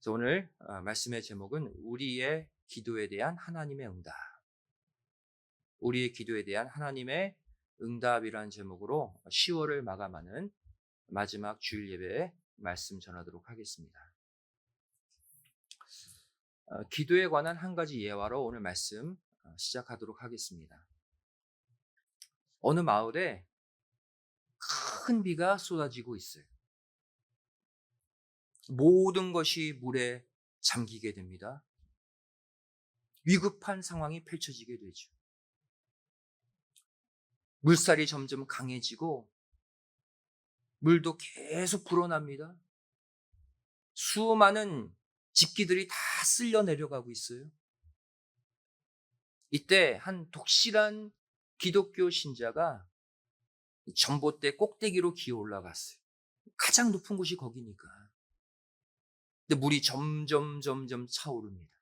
그래서 오늘 말씀의 제목은 우리의 기도에 대한 하나님의 응답. 우리의 기도에 대한 하나님의 응답이라는 제목으로 10월을 마감하는 마지막 주일 예배에 말씀 전하도록 하겠습니다. 기도에 관한 한 가지 예화로 오늘 말씀 시작하도록 하겠습니다. 어느 마을에 큰 비가 쏟아지고 있어요. 모든 것이 물에 잠기게 됩니다. 위급한 상황이 펼쳐지게 되죠. 물살이 점점 강해지고 물도 계속 불어납니다. 수많은 집기들이 다 쓸려 내려가고 있어요. 이때 한 독실한 기독교 신자가 전봇대 꼭대기로 기어 올라갔어요. 가장 높은 곳이 거기니까. 근데 물이 점점 차오릅니다.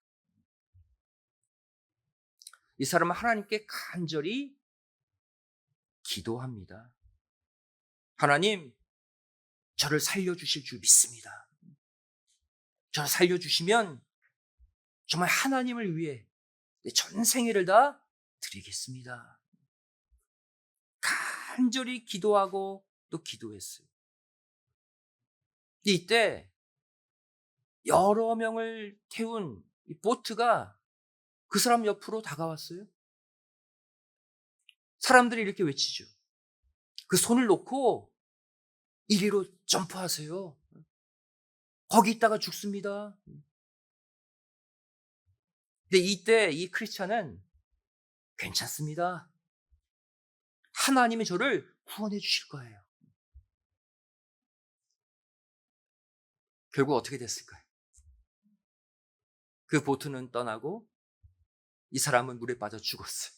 이 사람은 하나님께 간절히 기도합니다. 하나님, 저를 살려주실 줄 믿습니다. 저를 살려주시면 정말 하나님을 위해 내 전생애를 다 드리겠습니다. 간절히 기도하고 또 기도했어요. 이때 여러 명을 태운 이 보트가 그 사람 옆으로 다가왔어요. 사람들이 이렇게 외치죠. 그 손을 놓고 이리로 점프하세요. 거기 있다가 죽습니다. 근데 이때 이 크리스찬은 괜찮습니다. 하나님이 저를 구원해 주실 거예요. 결국 어떻게 됐을까요? 그 보트는 떠나고 이 사람은 물에 빠져 죽었어요.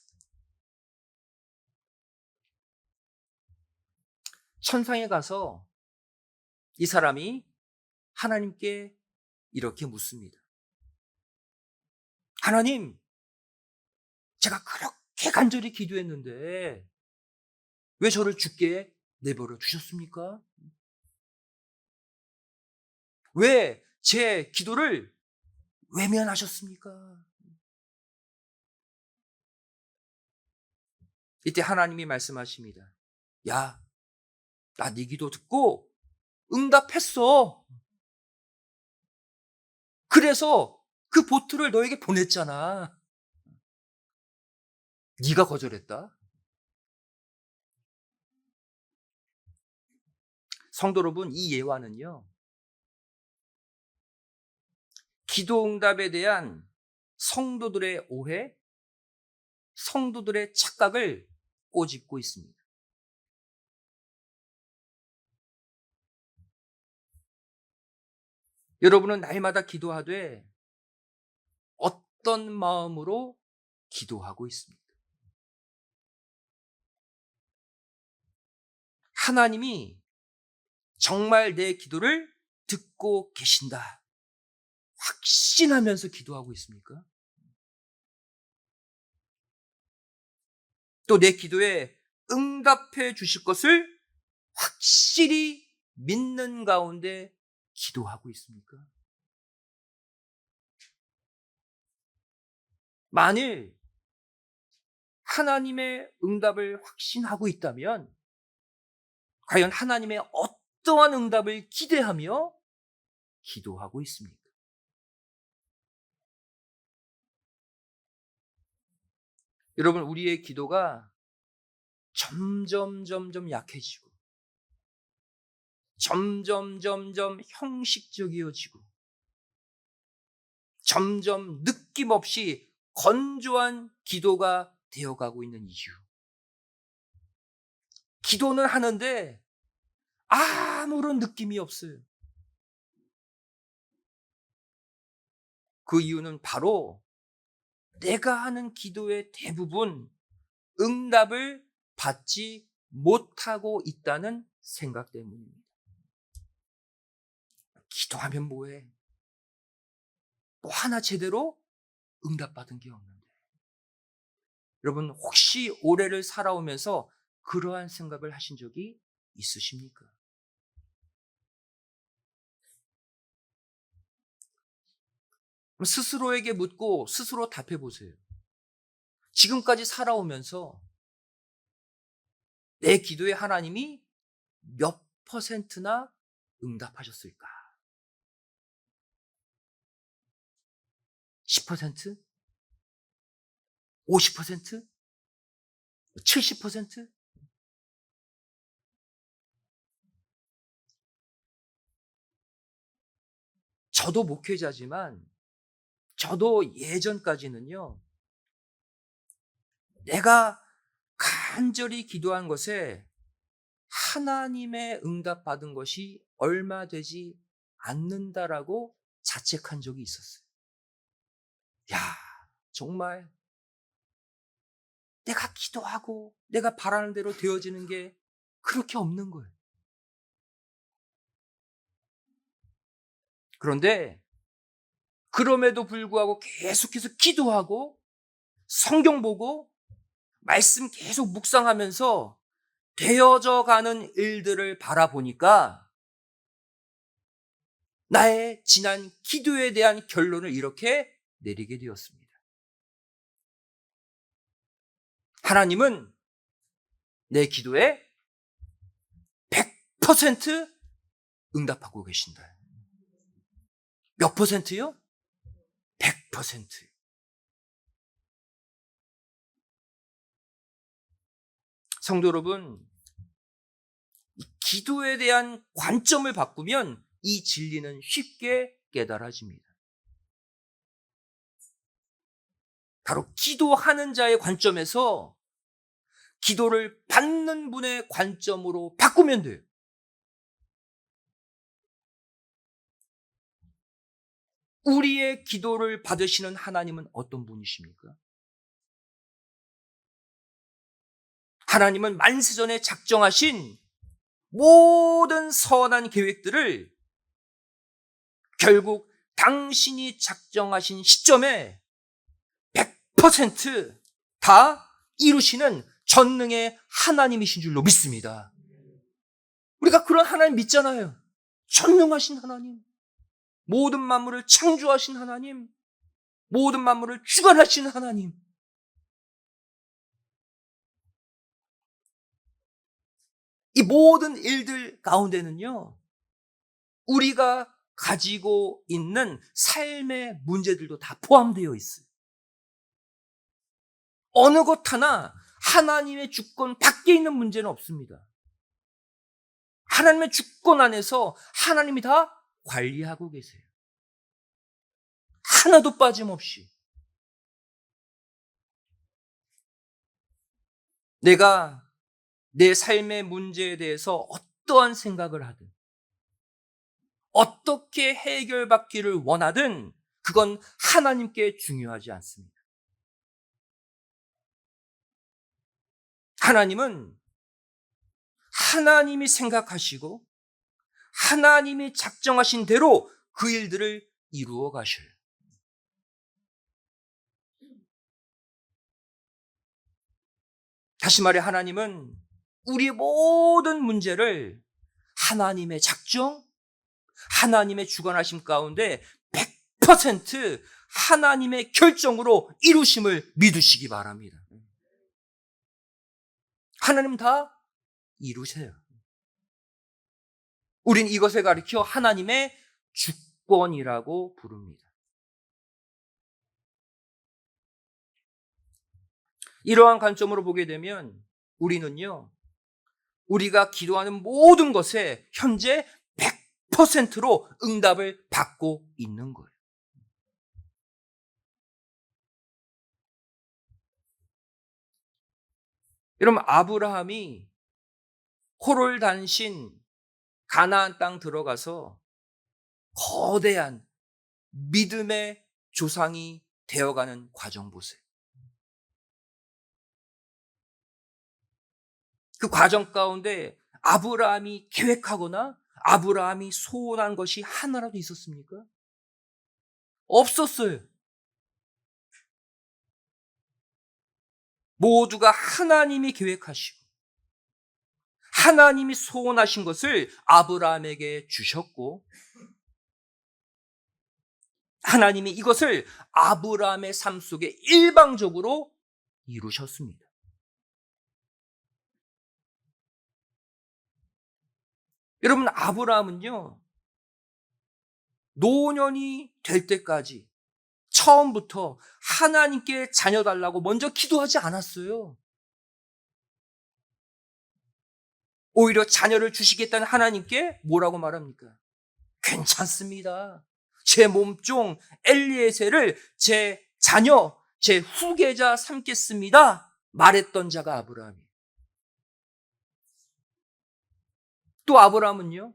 천상에 가서 이 사람이 하나님께 이렇게 묻습니다. 하나님, 제가 그렇게 간절히 기도했는데 왜 저를 죽게 내버려 두셨습니까? 왜 제 기도를 외면하셨습니까? 이때 하나님이 말씀하십니다. 야, 나 네 기도 듣고 응답했어. 그래서 그 보트를 너에게 보냈잖아. 네가 거절했다. 성도 여러분, 이 예화는요, 기도 응답에 대한 성도들의 오해, 성도들의 착각을 꼬집고 있습니다. 여러분은 날마다 기도하되 어떤 마음으로 기도하고 있습니까? 하나님이 정말 내 기도를 듣고 계신다 확신하면서 기도하고 있습니까? 또 내 기도에 응답해 주실 것을 확실히 믿는 가운데 기도하고 있습니까? 만일 하나님의 응답을 확신하고 있다면 과연 하나님의 어떠한 응답을 기대하며 기도하고 있습니까? 여러분, 우리의 기도가 점점 약해지고 점점 형식적이어지고 점점 느낌없이 건조한 기도가 되어가고 있는 이유. 기도는 하는데 아무런 느낌이 없어요. 그 이유는 바로 내가 하는 기도의 대부분 응답을 받지 못하고 있다는 생각 때문입니다. 기도하면 뭐해? 뭐 하나 제대로 응답받은 게 없는데. 여러분, 혹시 올해를 살아오면서 그러한 생각을 하신 적이 있으십니까? 스스로에게 묻고 스스로 답해 보세요. 지금까지 살아오면서 내 기도에 하나님이 몇 퍼센트나 응답하셨을까? 10%? 50%? 70%? 저도 목회자지만 저도 예전까지는요, 내가 간절히 기도한 것에 하나님의 응답받은 것이 얼마 되지 않는다라고 자책한 적이 있었어요. 야, 정말 내가 기도하고 내가 바라는 대로 되어지는 게 그렇게 없는 거예요. 그런데 그럼에도 불구하고 계속해서 기도하고 성경 보고 말씀 계속 묵상하면서 되어져 가는 일들을 바라보니까 나의 지난 기도에 대한 결론을 이렇게 내리게 되었습니다. 하나님은 내 기도에 100% 응답하고 계신다. 몇 퍼센트요? 100%. 성도 여러분, 기도에 대한 관점을 바꾸면 이 진리는 쉽게 깨달아집니다. 바로 기도하는 자의 관점에서 기도를 받는 분의 관점으로 바꾸면 돼요. 우리의 기도를 받으시는 하나님은 어떤 분이십니까? 하나님은 만세전에 작정하신 모든 선한 계획들을 결국 당신이 작정하신 시점에 100%다 이루시는 전능의 하나님이신 줄로 믿습니다. 우리가 그런 하나님 믿잖아요. 전능하신 하나님, 모든 만물을 창조하신 하나님, 모든 만물을 주관하신 하나님. 이 모든 일들 가운데는요, 우리가 가지고 있는 삶의 문제들도 다 포함되어 있어요. 어느 것 하나 하나님의 주권 밖에 있는 문제는 없습니다. 하나님의 주권 안에서 하나님이 다 관리하고 계세요. 하나도 빠짐없이. 내가 내 삶의 문제에 대해서 어떠한 생각을 하든, 어떻게 해결받기를 원하든, 그건 하나님께 중요하지 않습니다. 하나님은 하나님이 생각하시고 하나님이 작정하신 대로 그 일들을 이루어 가셔요. 다시 말해 하나님은 우리의 모든 문제를 하나님의 작정, 하나님의 주관하심 가운데 100% 하나님의 결정으로 이루심을 믿으시기 바랍니다. 하나님 다 이루세요. 우린 이것을 가리켜 하나님의 주권이라고 부릅니다. 이러한 관점으로 보게 되면 우리는요, 우리가 기도하는 모든 것에 현재 100%로 응답을 받고 있는 거예요. 여러분, 아브라함이 호를 단신 가나안 땅 들어가서 거대한 믿음의 조상이 되어가는 과정 보세요. 그 과정 가운데 아브라함이 계획하거나 아브라함이 소원한 것이 하나라도 있었습니까? 없었어요. 모두가 하나님이 계획하시고 하나님이 소원하신 것을 아브라함에게 주셨고 하나님이 이것을 아브라함의 삶 속에 일방적으로 이루셨습니다. 여러분, 아브라함은요, 노년이 될 때까지 처음부터 하나님께 자녀 달라고 먼저 기도하지 않았어요. 오히려 자녀를 주시겠다는 하나님께 뭐라고 말합니까? 괜찮습니다. 제 몸종 엘리에셀을 제 자녀, 제 후계자 삼겠습니다. 말했던 자가 아브라함이에요. 또 아브라함은요,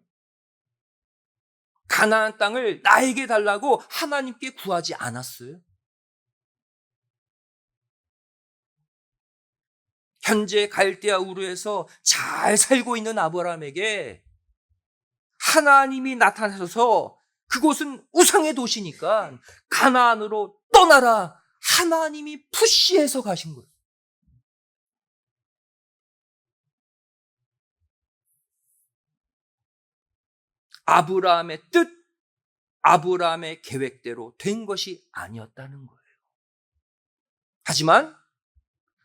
가나안 땅을 나에게 달라고 하나님께 구하지 않았어요. 현재 갈대아 우르에서 잘 살고 있는 아브라함에게 하나님이 나타나셔서 그곳은 우상의 도시니까 가나안으로 떠나라, 하나님이 푸시해서 가신 거예요. 아브라함의 뜻, 아브라함의 계획대로 된 것이 아니었다는 거예요. 하지만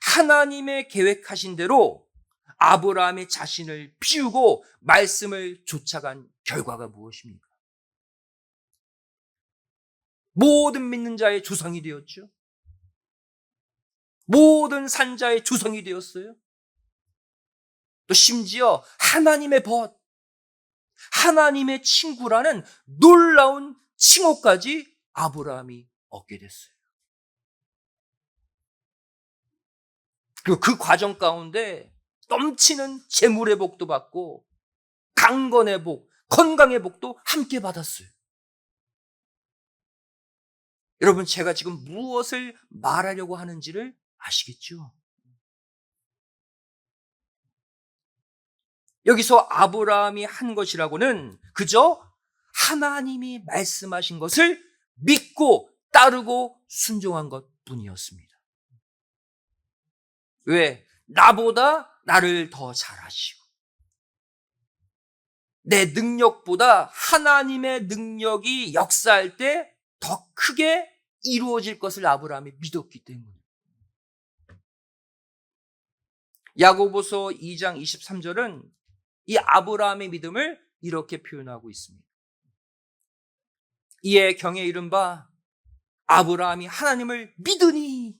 하나님의 계획하신 대로 아브라함의 자신을 비우고 말씀을 쫓아간 결과가 무엇입니까? 모든 믿는 자의 조상이 되었죠. 모든 산자의 조상이 되었어요. 또 심지어 하나님의 벗, 하나님의 친구라는 놀라운 칭호까지 아브라함이 얻게 됐어요. 그리고 그 과정 가운데 넘치는 재물의 복도 받고 강건의 복, 건강의 복도 함께 받았어요. 여러분, 제가 지금 무엇을 말하려고 하는지를 아시겠죠? 여기서 아브라함이 한 것이라고는 그저 하나님이 말씀하신 것을 믿고 따르고 순종한 것뿐이었습니다. 왜? 나보다 나를 더 잘 아시고 내 능력보다 하나님의 능력이 역사할 때 더 크게 이루어질 것을 아브라함이 믿었기 때문에. 야고보서 2장 23절은 이 아브라함의 믿음을 이렇게 표현하고 있습니다. 이에 경에 이른 바 아브라함이 하나님을 믿으니.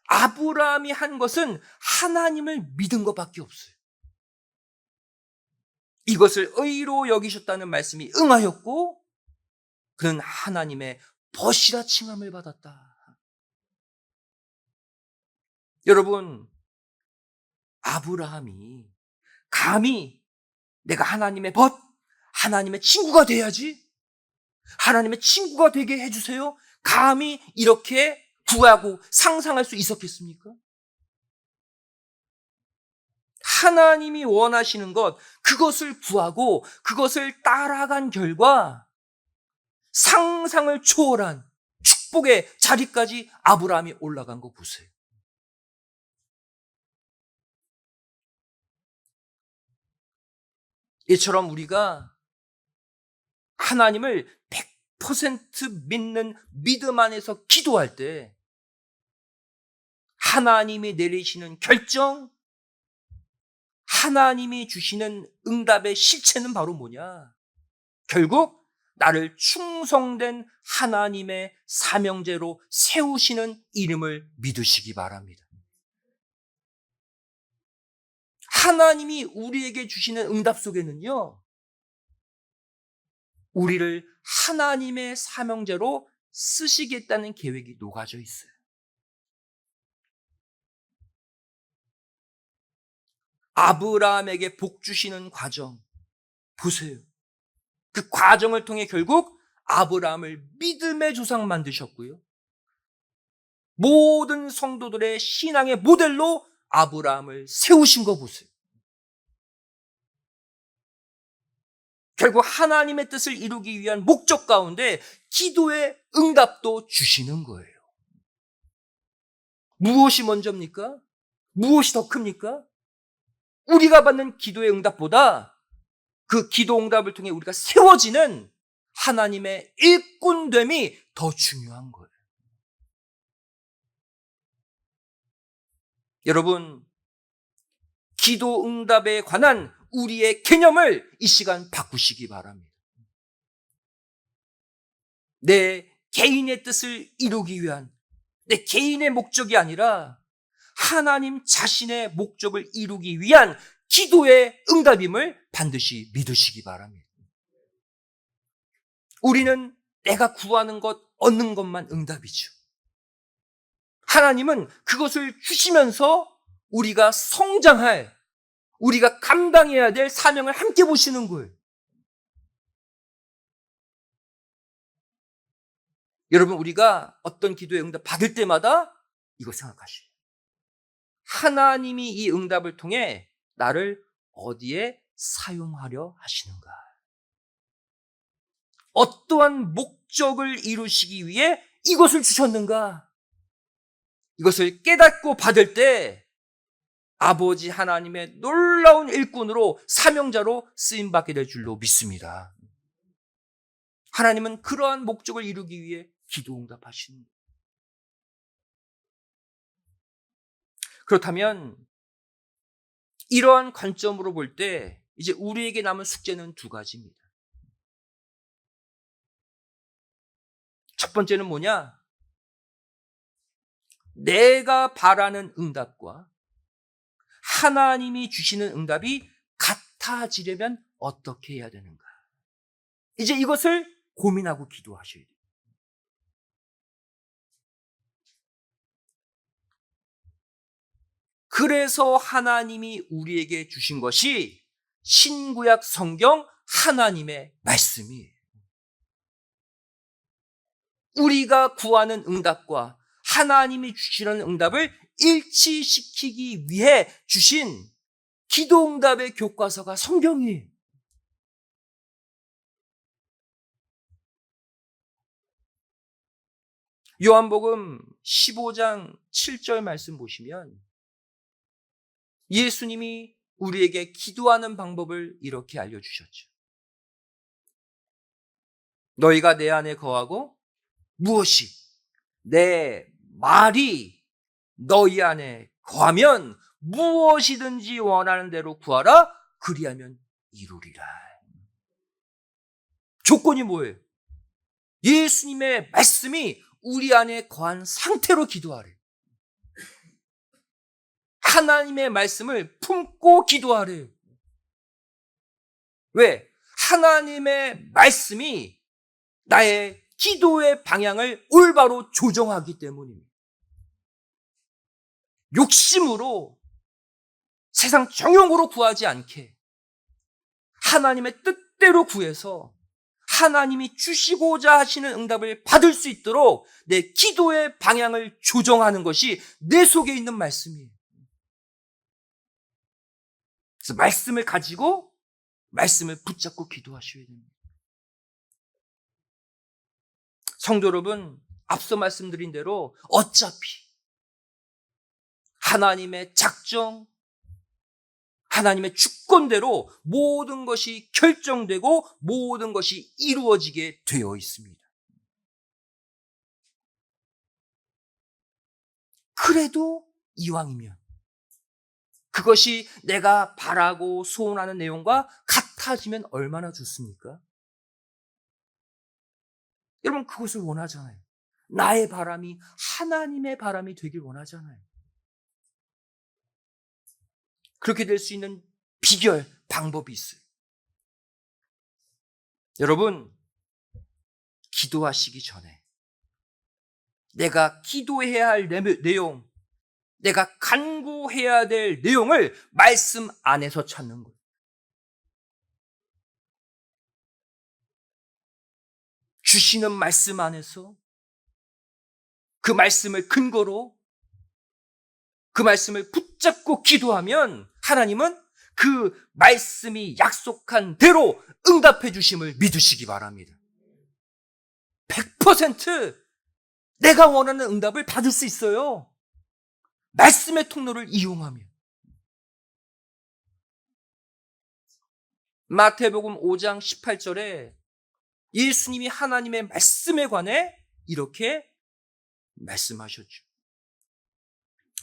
아브라함이 한 것은 하나님을 믿은 것밖에 없어요. 이것을 의로 여기셨다는 말씀이 응하였고 그는 하나님의 벗이라 칭함을 받았다. 여러분, 아브라함이 감히 내가 하나님의 벗, 하나님의 친구가 돼야지, 하나님의 친구가 되게 해주세요, 감히 이렇게 구하고 상상할 수 있었겠습니까? 하나님이 원하시는 것, 그것을 구하고 그것을 따라간 결과 상상을 초월한 축복의 자리까지 아브라함이 올라간 거 보세요. 이처럼 우리가 하나님을 100% 믿는 믿음 안에서 기도할 때 하나님이 내리시는 결정, 하나님이 주시는 응답의 실체는 바로 뭐냐? 결국 나를 충성된 하나님의 사명제로 세우시는 이름을 믿으시기 바랍니다. 하나님이 우리에게 주시는 응답 속에는요, 우리를 하나님의 사명제로 쓰시겠다는 계획이 녹아져 있어요. 아브라함에게 복 주시는 과정 보세요. 그 과정을 통해 결국 아브라함을 믿음의 조상 만드셨고요, 모든 성도들의 신앙의 모델로 아브라함을 세우신 거 보세요. 결국 하나님의 뜻을 이루기 위한 목적 가운데 기도의 응답도 주시는 거예요. 무엇이 먼저입니까? 무엇이 더 큽니까? 우리가 받는 기도의 응답보다 그 기도 응답을 통해 우리가 세워지는 하나님의 일꾼됨이 더 중요한 거예요. 여러분, 기도 응답에 관한 우리의 개념을 이 시간 바꾸시기 바랍니다. 내 개인의 뜻을 이루기 위한, 내 개인의 목적이 아니라 하나님 자신의 목적을 이루기 위한 기도의 응답임을 반드시 믿으시기 바랍니다. 우리는 내가 구하는 것, 얻는 것만 응답이죠. 하나님은 그것을 주시면서 우리가 성장할, 우리가 감당해야 될 사명을 함께 보시는 거예요. 여러분, 우리가 어떤 기도의 응답 받을 때마다 이거 생각하시오. 하나님이 이 응답을 통해 나를 어디에 사용하려 하시는가? 어떠한 목적을 이루시기 위해 이것을 주셨는가? 이것을 깨닫고 받을 때 아버지 하나님의 놀라운 일꾼으로, 사명자로 쓰임받게 될 줄로 믿습니다. 하나님은 그러한 목적을 이루기 위해 기도 응답하시는 거예요. 그렇다면 이러한 관점으로 볼 때 이제 우리에게 남은 숙제는 두 가지입니다. 첫 번째는 뭐냐? 내가 바라는 응답과 하나님이 주시는 응답이 같아지려면 어떻게 해야 되는가? 이제 이것을 고민하고 기도하셔야 돼요. 그래서 하나님이 우리에게 주신 것이 신구약 성경 하나님의 말씀이에요. 우리가 구하는 응답과 하나님이 주시는 응답을 일치시키기 위해 주신 기도 응답의 교과서가 성경이에요. 요한복음 15장 7절 말씀 보시면 예수님이 우리에게 기도하는 방법을 이렇게 알려주셨죠. 너희가 내 안에 거하고 무엇이 내 말이 너희 안에 거하면 무엇이든지 원하는 대로 구하라. 그리하면 이루리라. 조건이 뭐예요? 예수님의 말씀이 우리 안에 거한 상태로 기도하래요. 하나님의 말씀을 품고 기도하래요. 왜? 하나님의 말씀이 나의 기도의 방향을 올바로 조정하기 때문입니다. 욕심으로, 세상 정욕으로 구하지 않게 하나님의 뜻대로 구해서 하나님이 주시고자 하시는 응답을 받을 수 있도록 내 기도의 방향을 조정하는 것이 내 속에 있는 말씀이에요. 그래서 말씀을 가지고 말씀을 붙잡고 기도하셔야 됩니다. 성도 여러분, 앞서 말씀드린 대로 어차피 하나님의 작정, 하나님의 주권대로 모든 것이 결정되고 모든 것이 이루어지게 되어 있습니다. 그래도 이왕이면 그것이 내가 바라고 소원하는 내용과 같아지면 얼마나 좋습니까? 여러분, 그것을 원하잖아요. 나의 바람이 하나님의 바람이 되길 원하잖아요. 그렇게 될 수 있는 비결, 방법이 있어요. 여러분, 기도하시기 전에 내가 기도해야 할 내용, 내가 간구해야 될 내용을 말씀 안에서 찾는 거예요. 주시는 말씀 안에서 그 말씀을 근거로 그 말씀을 붙잡고 기도하면 하나님은 그 말씀이 약속한 대로 응답해 주심을 믿으시기 바랍니다. 100% 내가 원하는 응답을 받을 수 있어요. 말씀의 통로를 이용하면. 마태복음 5장 18절에 예수님이 하나님의 말씀에 관해 이렇게 말씀하셨죠.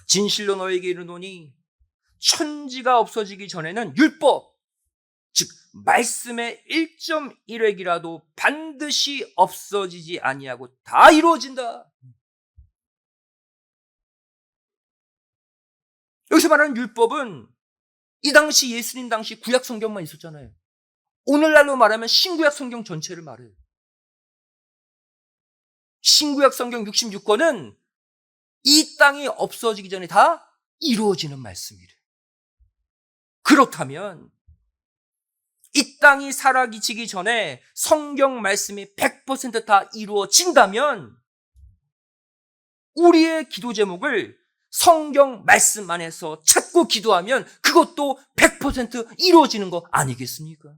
진실로 너에게 이르노니 천지가 없어지기 전에는 율법, 즉 말씀의 1.1획이라도 반드시 없어지지 아니하고 다 이루어진다. 여기서 말하는 율법은 이 당시 예수님 당시 구약 성경만 있었잖아요. 오늘날로 말하면 신구약 성경 전체를 말해요. 신구약 성경 66권은 이 땅이 없어지기 전에 다 이루어지는 말씀이래요. 그렇다면 이 땅이 사라지기 전에 성경 말씀이 100% 다 이루어진다면 우리의 기도 제목을 성경 말씀 안에서 찾고 기도하면 그것도 100% 이루어지는 거 아니겠습니까?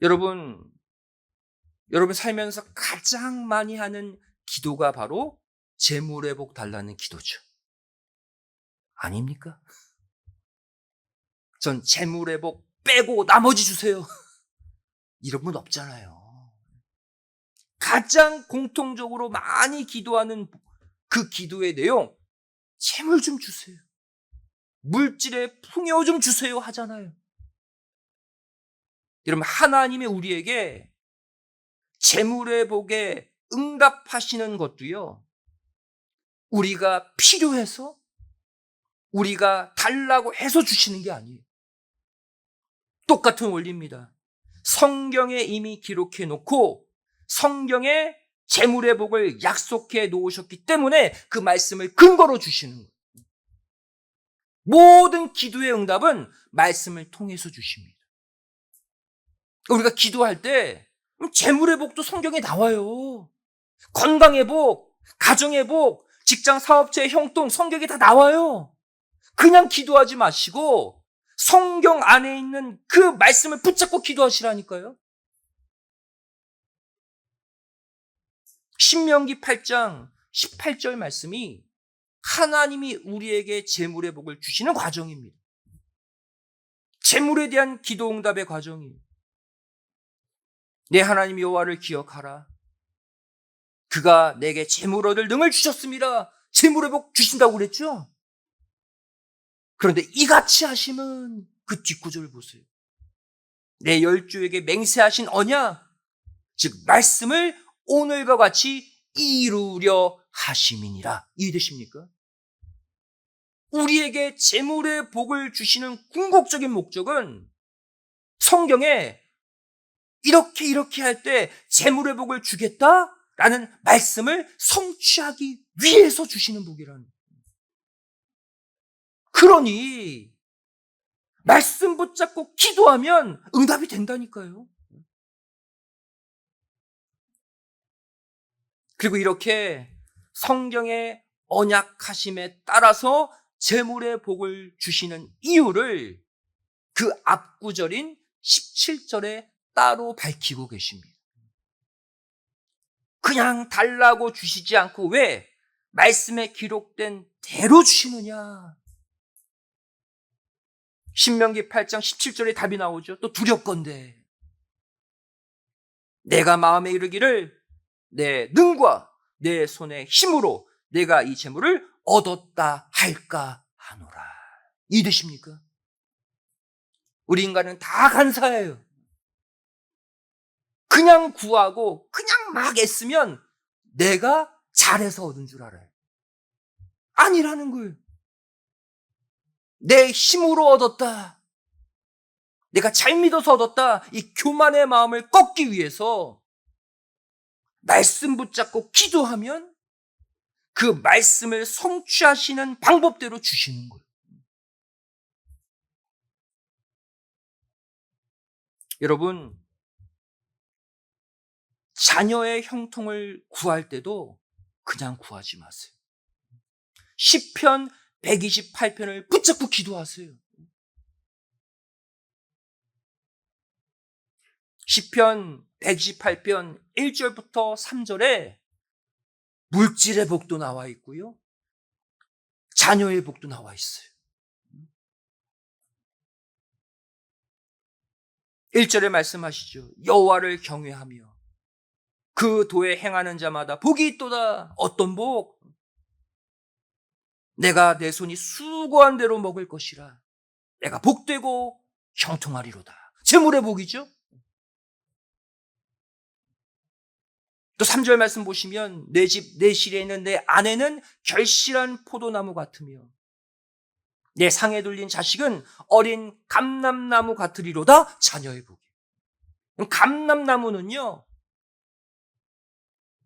여러분 살면서 가장 많이 하는 기도가 바로 재물의 복 달라는 기도죠. 아닙니까? 전 재물의 복 빼고 나머지 주세요. 이런 분 없잖아요. 가장 공통적으로 많이 기도하는 그 기도의 내용, 재물 좀 주세요. 물질의 풍요 좀 주세요 하잖아요. 여러분, 하나님이 우리에게 재물의 복에 응답하시는 것도요, 우리가 필요해서, 우리가 달라고 해서 주시는 게 아니에요. 똑같은 원리입니다. 성경에 이미 기록해 놓고 성경에 재물의 복을 약속해 놓으셨기 때문에 그 말씀을 근거로 주시는 거예요. 모든 기도의 응답은 말씀을 통해서 주십니다. 우리가 기도할 때 재물의 복도 성경에 나와요. 건강의 복, 가정의 복, 직장 사업체의 형통, 성경에 다 나와요. 그냥 기도하지 마시고 성경 안에 있는 그 말씀을 붙잡고 기도하시라니까요. 신명기 8장 18절 말씀이 하나님이 우리에게 재물의 복을 주시는 과정입니다. 재물에 대한 기도 응답의 과정이에요. 내 하나님 여호와를 기억하라. 그가 내게 재물 얻을 능을 주셨습니다. 재물의 복 주신다고 그랬죠? 그런데 이같이 하심은 그 뒷구절을 보세요. 내 열조에게 맹세하신 언약, 즉 말씀을 오늘과 같이 이루려 하심이니라. 이해되십니까? 우리에게 재물의 복을 주시는 궁극적인 목적은 성경에 이렇게 할 때 재물의 복을 주겠다라는 말씀을 성취하기 위해서 주시는 복이라는 거예요. 그러니 말씀 붙잡고 기도하면 응답이 된다니까요. 그리고 이렇게 성경의 언약하심에 따라서 재물의 복을 주시는 이유를 그 앞구절인 17절에 따로 밝히고 계십니다. 그냥 달라고 주시지 않고 왜 말씀에 기록된 대로 주시느냐. 신명기 8장 17절에 답이 나오죠. 또 두렵건대 내가 마음에 이르기를 내 능과 내 손의 힘으로 내가 이 재물을 얻었다 할까 하노라. 이해되십니까? 우리 인간은 다 간사해요. 그냥 구하고 그냥 막 애쓰면 내가 잘해서 얻은 줄 알아요. 아니라는 거예요. 내 힘으로 얻었다. 내가 잘 믿어서 얻었다. 이 교만의 마음을 꺾기 위해서 말씀 붙잡고 기도하면 그 말씀을 성취하시는 방법대로 주시는 거예요. 여러분, 자녀의 형통을 구할 때도 그냥 구하지 마세요. 시편 128편을 붙잡고 기도하세요. 시편 128편 1절부터 3절에 물질의 복도 나와 있고요. 자녀의 복도 나와 있어요. 1절에 말씀하시죠. 여호와를 경외하며 그 도에 행하는 자마다 복이 있도다. 어떤 복? 내가 내 손이 수고한 대로 먹을 것이라. 내가 복되고 형통하리로다. 재물의 복이죠. 또 3절 말씀 보시면 내 집 내 실에 있는 내 아내는 결실한 포도나무 같으며 내 상에 둘린 자식은 어린 감람나무 같으리로다. 자녀의 복이. 감람나무는요,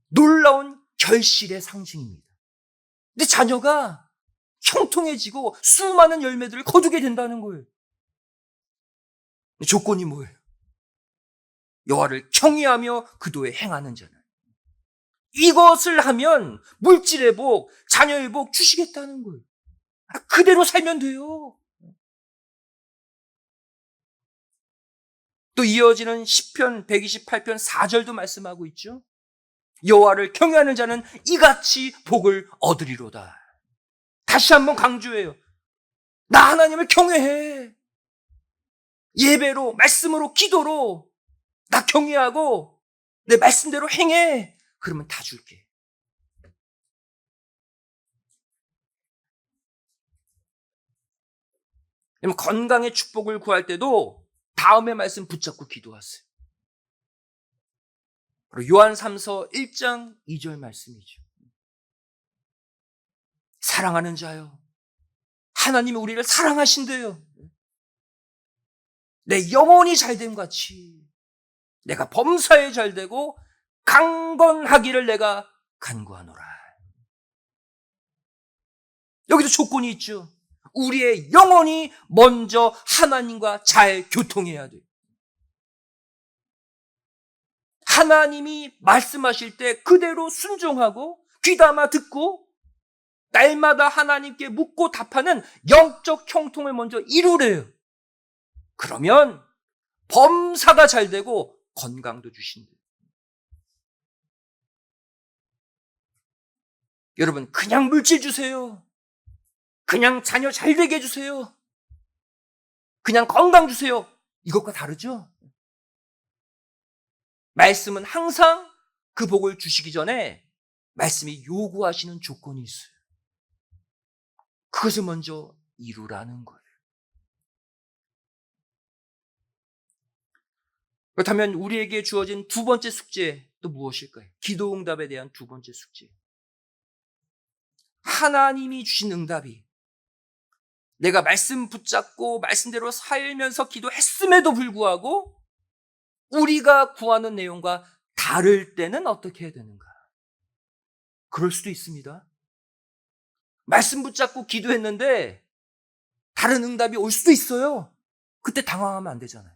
놀라운 결실의 상징입니다. 근데 자녀가 형통해지고 수많은 열매들을 거두게 된다는 거예요. 조건이 뭐예요? 여호와를 경외하며 그 도에 행하는 자는. 이것을 하면 물질의 복, 자녀의 복 주시겠다는 거예요. 그대로 살면 돼요. 또 이어지는 시편 128편 4절도 말씀하고 있죠. 여호와를 경외하는 자는 이같이 복을 얻으리로다. 다시 한번 강조해요. 나 하나님을 경외해. 예배로, 말씀으로, 기도로 나 경외하고 내 말씀대로 행해. 그러면 다 줄게. 건강의 축복을 구할 때도 다음의 말씀 붙잡고 기도하세요. 요한 3서 1장 2절 말씀이죠. 사랑하는 자요, 하나님이 우리를 사랑하신대요. 내 영혼이 잘됨 같이 내가 범사에 잘되고 강건하기를 내가 간구하노라. 여기도 조건이 있죠. 우리의 영혼이 먼저 하나님과 잘 교통해야 돼요. 하나님이 말씀하실 때 그대로 순종하고 귀담아 듣고 날마다 하나님께 묻고 답하는 영적 형통을 먼저 이루래요. 그러면 범사가 잘 되고 건강도 주신대요. 여러분, 그냥 물질 주세요. 그냥 자녀 잘 되게 해주세요. 그냥 건강 주세요. 이것과 다르죠? 말씀은 항상 그 복을 주시기 전에 말씀이 요구하시는 조건이 있어요. 그것을 먼저 이루라는 거예요. 그렇다면 우리에게 주어진 두 번째 숙제 또 무엇일까요? 기도 응답에 대한 두 번째 숙제. 하나님이 주신 응답이 내가 말씀 붙잡고 말씀대로 살면서 기도했음에도 불구하고 우리가 구하는 내용과 다를 때는 어떻게 해야 되는가? 그럴 수도 있습니다. 말씀 붙잡고 기도했는데 다른 응답이 올 수도 있어요. 그때 당황하면 안 되잖아요.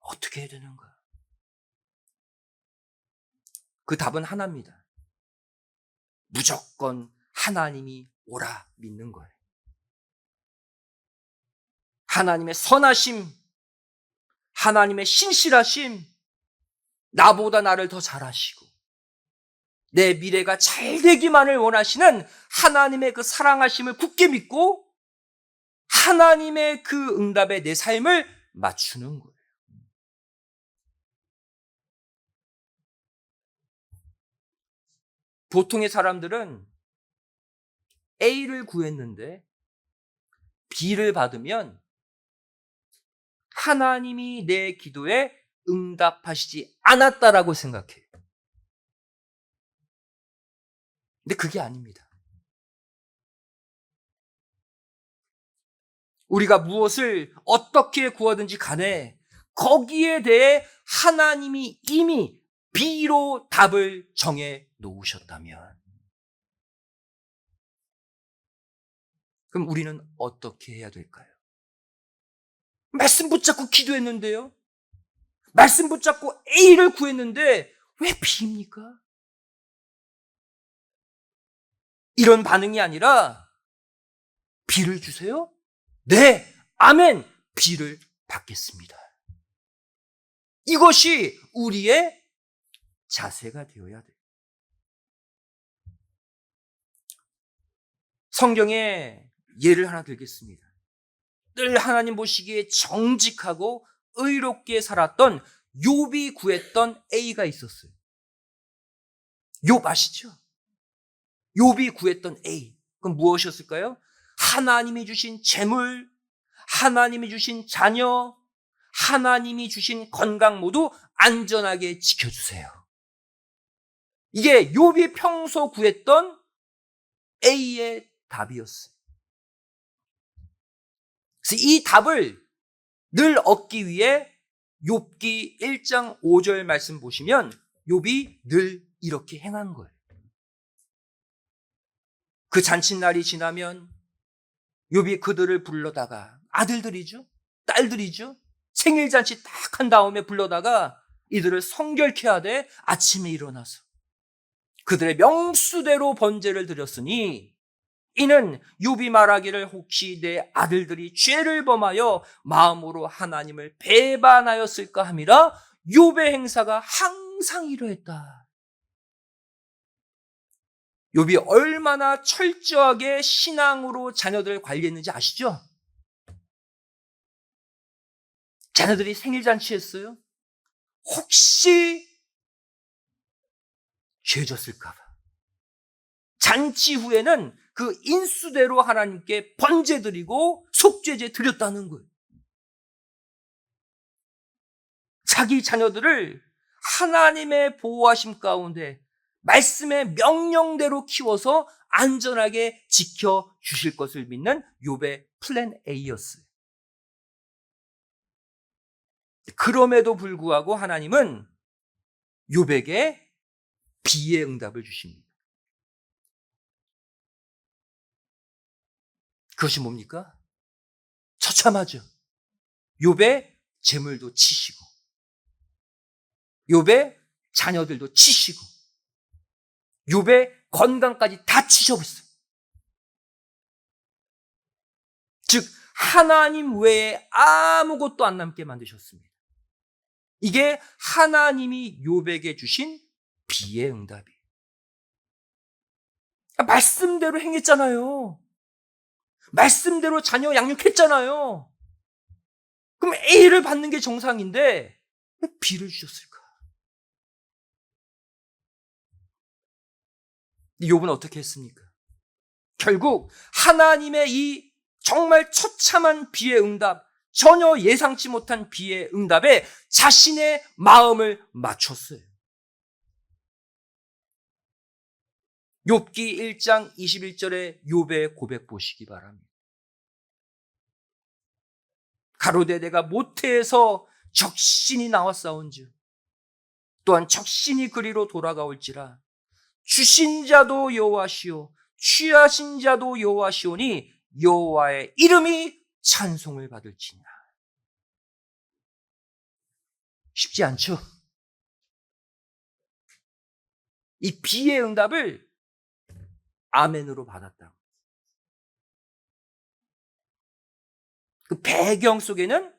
어떻게 해야 되는가? 그 답은 하나입니다. 무조건 하나님이 오라 믿는 거예요. 하나님의 선하심, 하나님의 신실하심, 나보다 나를 더 잘하시고 내 미래가 잘 되기만을 원하시는 하나님의 그 사랑하심을 굳게 믿고 하나님의 그 응답에 내 삶을 맞추는 거예요. 보통의 사람들은 A를 구했는데 B를 받으면 하나님이 내 기도에 응답하시지 않았다라고 생각해요. 근데 그게 아닙니다. 우리가 무엇을 어떻게 구하든지 간에 거기에 대해 하나님이 이미 B로 답을 정해 놓으셨다면 그럼 우리는 어떻게 해야 될까요? 말씀 붙잡고 기도했는데요. 말씀 붙잡고 A를 구했는데 왜 B입니까? 이런 반응이 아니라 B를 주세요? 네, 아멘, B를 받겠습니다. 이것이 우리의 자세가 되어야 돼요. 성경에 예를 하나 들겠습니다. 늘 하나님 보시기에 정직하고 의롭게 살았던 욥이 구했던 A가 있었어요. 욥 아시죠? 욥이 구했던 A. 그건 무엇이었을까요? 하나님이 주신 재물, 하나님이 주신 자녀, 하나님이 주신 건강 모두 안전하게 지켜주세요. 이게 욥이 평소 구했던 A의 답이었어요. 그래서 이 답을 늘 얻기 위해 욥기 1장 5절 말씀 보시면 욥이 늘 이렇게 행한 거예요. 그 잔칫날이 지나면 욥이 그들을 불러다가, 아들들이죠, 딸들이죠, 생일잔치 딱 한 다음에 불러다가 이들을 성결케 하되 아침에 일어나서 그들의 명수대로 번제를 드렸으니 이는 욥이 말하기를 혹시 내 아들들이 죄를 범하여 마음으로 하나님을 배반하였을까 함이라. 욥의 행사가 항상 이러했다. 욥이 얼마나 철저하게 신앙으로 자녀들을 관리했는지 아시죠? 자녀들이 생일잔치했어요. 혹시 죄 졌을까 봐. 잔치 후에는 그 인수대로 하나님께 번제 드리고 속죄제 드렸다는 거예요. 자기 자녀들을 하나님의 보호하심 가운데 말씀의 명령대로 키워서 안전하게 지켜주실 것을 믿는 욥의 플랜 A였어요. 그럼에도 불구하고 하나님은 욥에게 B의 응답을 주십니다. 그것이 뭡니까? 처참하죠. 욥의 재물도 치시고 욥의 자녀들도 치시고 욥의 건강까지 다 치셔버렸어요. 즉 하나님 외에 아무것도 안 남게 만드셨습니다. 이게 하나님이 욥에게 주신 비의 응답이에요. 말씀대로 행했잖아요. 말씀대로 자녀 양육했잖아요. 그럼 A를 받는 게 정상인데 왜 B를 주셨을까? 욥은 어떻게 했습니까? 결국 하나님의 이 정말 처참한 비의 응답, 전혀 예상치 못한 비의 응답에 자신의 마음을 맞췄어요. 욥기 1장 21절에 욥의 고백 보시기 바랍니다. 가로되 내가 모태에서 적신이 나와 싸운즉 또한 적신이 그리로 돌아가올지라 주신 자도 여호와시오 취하신 자도 여호와시오니 여호와의 이름이 찬송을 받을지니라. 쉽지 않죠? 이 비의 응답을 아멘으로 받았다. 그 배경 속에는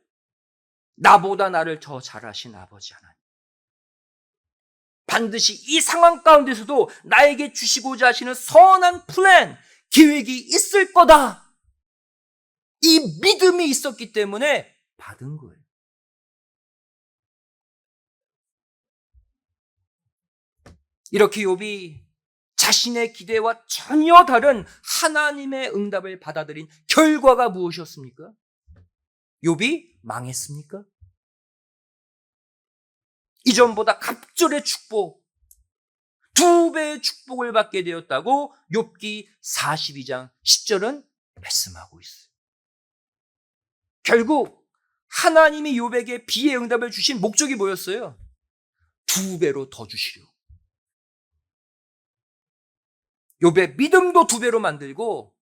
나보다 나를 더 잘하신 아버지 하나님, 반드시 이 상황 가운데서도 나에게 주시고자 하시는 선한 플랜, 계획이 있을 거다. 이 믿음이 있었기 때문에 받은 거예요. 이렇게 욥이 자신의 기대와 전혀 다른 하나님의 응답을 받아들인 결과가 무엇이었습니까? 욥이 망했습니까? 이전보다 갑절의 축복, 2배의 축복을 받게 되었다고 욥기 42장 10절은 말씀하고 있어요. 결국 하나님이 욥에게 비의 응답을 주신 목적이 뭐였어요? 2배로 더 주시려. 욥의 믿음도 2배로 만들고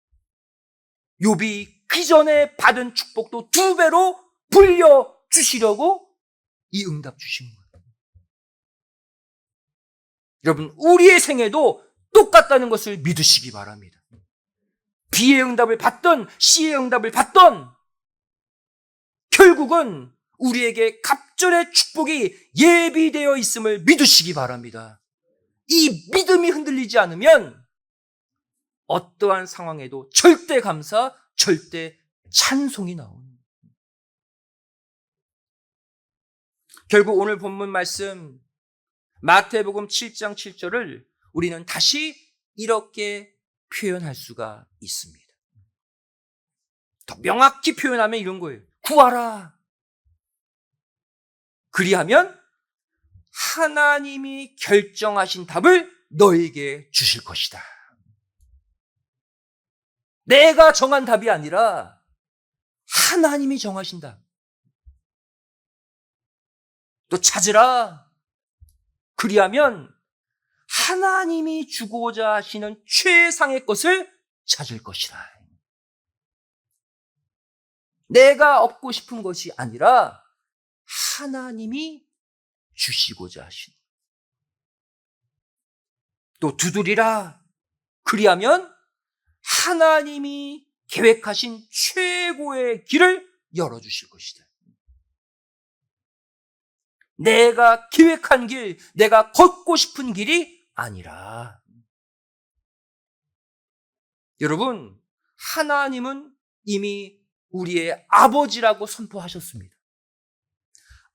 욥이 그 전에 받은 축복도 2배로 불려주시려고 이 응답 주신 거예요. 여러분, 우리의 생애도 똑같다는 것을 믿으시기 바랍니다. B의 응답을 받던 C의 응답을 받던 결국은 우리에게 갑절의 축복이 예비되어 있음을 믿으시기 바랍니다. 이 믿음이 흔들리지 않으면 어떠한 상황에도 절대 감사, 절대 찬송이 나옵니다. 결국 오늘 본문 말씀 마태복음 7장 7절을 우리는 다시 이렇게 표현할 수가 있습니다. 더 명확히 표현하면 이런 거예요. 구하라. 그리하면 하나님이 결정하신 답을 너에게 주실 것이다. 내가 정한 답이 아니라 하나님이 정하신다. 또 찾으라. 그리하면 하나님이 주고자 하시는 최상의 것을 찾을 것이다. 내가 얻고 싶은 것이 아니라 하나님이 주시고자 하시는. 또 두드리라. 그리하면 하나님이 계획하신 최고의 길을 열어주실 것이다. 내가 계획한 길, 내가 걷고 싶은 길이 아니라. 여러분, 하나님은 이미 우리의 아버지라고 선포하셨습니다.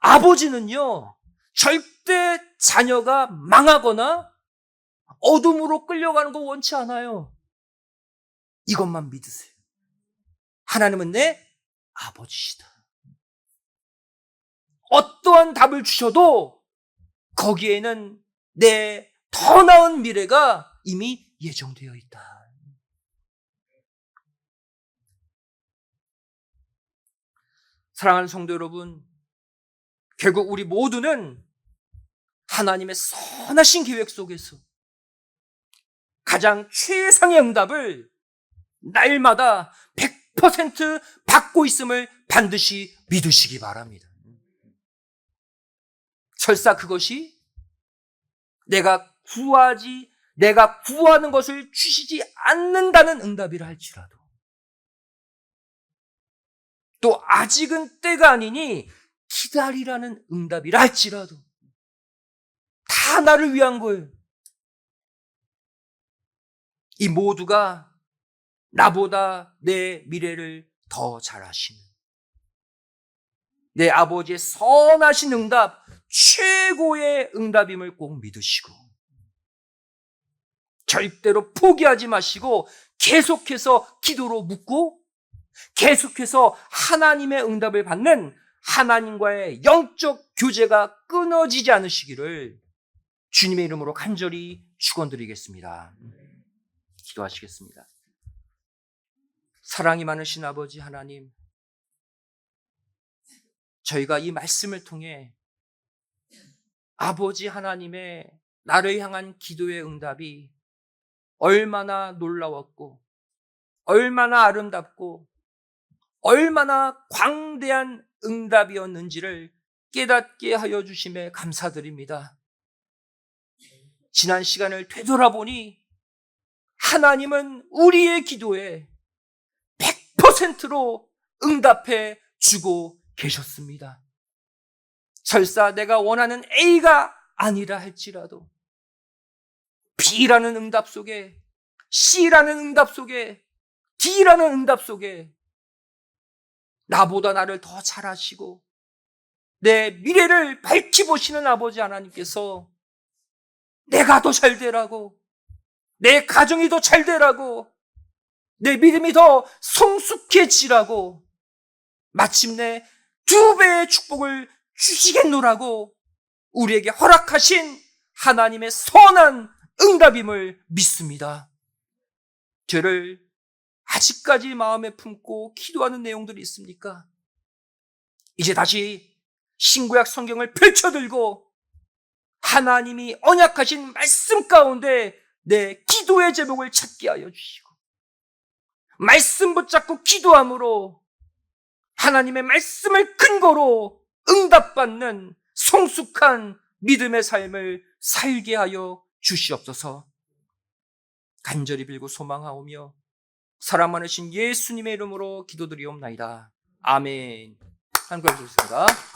아버지는요, 절대 자녀가 망하거나 어둠으로 끌려가는 거 원치 않아요. 이것만 믿으세요. 하나님은 내 아버지시다. 어떠한 답을 주셔도 거기에는 내 더 나은 미래가 이미 예정되어 있다. 사랑하는 성도 여러분, 결국 우리 모두는 하나님의 선하신 계획 속에서 가장 최상의 응답을 날마다 100% 받고 있음을 반드시 믿으시기 바랍니다. 설사 그것이 내가 구하는 것을 주시지 않는다는 응답이라 할지라도, 또 아직은 때가 아니니 기다리라는 응답이라 할지라도 다 나를 위한 거예요. 이 모두가 나보다 내 미래를 더 잘 아시는 내 아버지의 선하신 응답, 최고의 응답임을 꼭 믿으시고 절대로 포기하지 마시고 계속해서 기도로 묻고 계속해서 하나님의 응답을 받는 하나님과의 영적 교제가 끊어지지 않으시기를 주님의 이름으로 간절히 축원드리겠습니다. 기도하시겠습니다. 사랑이 많으신 아버지 하나님, 저희가 이 말씀을 통해 아버지 하나님의 나를 향한 기도의 응답이 얼마나 놀라웠고 얼마나 아름답고 얼마나 광대한 응답이었는지를 깨닫게 하여 주심에 감사드립니다. 지난 시간을 되돌아보니 하나님은 우리의 기도에 100%로 응답해 주고 계셨습니다. 설사 내가 원하는 A가 아니라 할지라도 B라는 응답 속에, C라는 응답 속에, D라는 응답 속에 나보다 나를 더 잘 아시고 내 미래를 밝히 보시는 아버지 하나님께서 내가 더 잘 되라고, 내 가정이 더 잘 되라고, 내 믿음이 더 성숙해지라고 마침내 2배의 축복을 주시겠노라고 우리에게 허락하신 하나님의 선한 응답임을 믿습니다. 죄를 아직까지 마음에 품고 기도하는 내용들이 있습니까? 이제 다시 신구약 성경을 펼쳐들고 하나님이 언약하신 말씀 가운데 내 기도의 제목을 찾게 하여 주시고 말씀 붙잡고 기도함으로 하나님의 말씀을 근거로 응답받는 성숙한 믿음의 삶을 살게 하여 주시옵소서. 간절히 빌고 소망하오며 사랑 많으신 예수님의 이름으로 기도드리옵나이다. 아멘. 한 걸 주셨습니다.